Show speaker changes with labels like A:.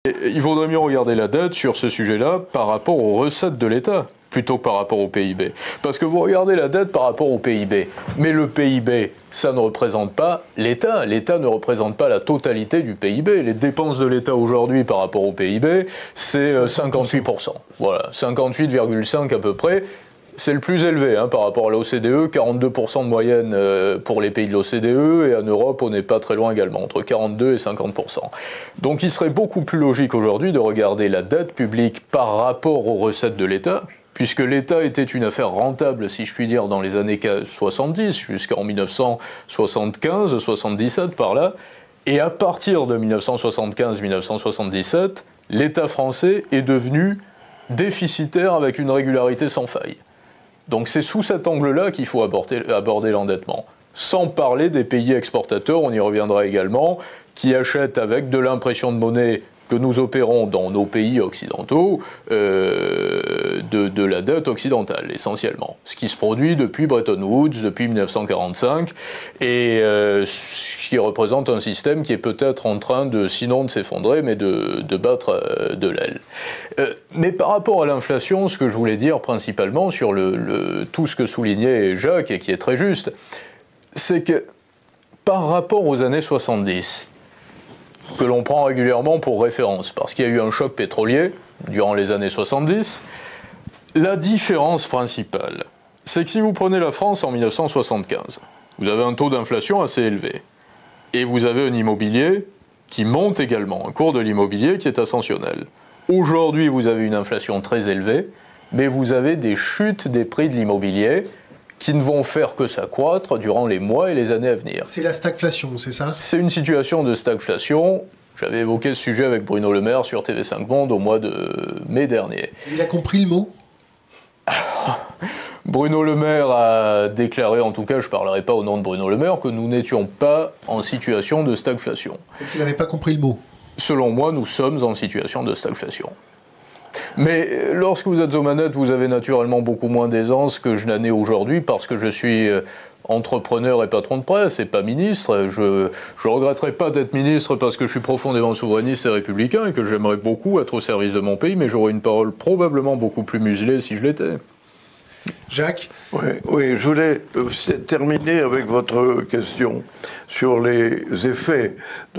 A: Il vaudrait mieux regarder la dette sur ce sujet-là par rapport aux recettes de l'État, plutôt que par rapport au PIB. Parce que vous regardez la dette par rapport au PIB, mais le PIB, ça ne représente pas l'État. L'État ne représente pas la totalité du PIB. Les dépenses de l'État aujourd'hui par rapport au PIB, c'est 58%. Voilà, 58,5 à peu près. C'est le plus élevé par rapport à l'OCDE, 42% de moyenne pour les pays de l'OCDE, et en Europe, on n'est pas très loin également, entre 42 et 50%. Donc il serait beaucoup plus logique aujourd'hui de regarder la dette publique par rapport aux recettes de l'État, puisque l'État était une affaire rentable, si je puis dire, dans les années 70, jusqu'en 1975-77 par là, et à partir de 1975-1977, l'État français est devenu déficitaire avec une régularité sans faille. Donc c'est sous cet angle-là qu'il faut aborder l'endettement. Sans parler des pays exportateurs, on y reviendra également, qui achètent avec de l'impression de monnaie que nous opérons dans nos pays occidentaux, de la dette occidentale, essentiellement. Ce qui se produit depuis Bretton Woods, depuis 1945, et ce qui représente un système qui est peut-être en train de, sinon de s'effondrer, mais de battre de l'aile. Mais par rapport à l'inflation, ce que je voulais dire principalement sur tout ce que soulignait Jacques, et qui est très juste, c'est que par rapport aux années 70, que l'on prend régulièrement pour référence, parce qu'il y a eu un choc pétrolier durant les années 70, la différence principale, c'est que si vous prenez la France en 1975, vous avez un taux d'inflation assez élevé, et vous avez un immobilier qui monte également, un cours de l'immobilier qui est ascensionnel. Aujourd'hui, vous avez une inflation très élevée, mais vous avez des chutes des prix de l'immobilier qui ne vont faire que s'accroître durant les mois et les années à venir.
B: C'est la stagflation, c'est ça?
A: C'est une situation de stagflation. J'avais évoqué ce sujet avec Bruno Le Maire sur TV5 Monde au mois de mai dernier.
B: Il a compris le mot?
A: Bruno Le Maire a déclaré, en tout cas je ne parlerai pas au nom de Bruno Le Maire, que nous n'étions pas en situation de stagflation.
B: Donc il n'avait pas compris le mot?
A: Selon moi, nous sommes en situation de stagflation. Mais lorsque vous êtes aux manettes, vous avez naturellement beaucoup moins d'aisance que je n'en ai aujourd'hui parce que je suis entrepreneur et patron de presse et pas ministre. Je ne regretterai pas d'être ministre parce que je suis profondément souverainiste et républicain et que j'aimerais beaucoup être au service de mon pays, mais j'aurais une parole probablement beaucoup plus muselée si je l'étais.
B: Jacques?
C: Oui, je voulais terminer avec votre question sur les effets de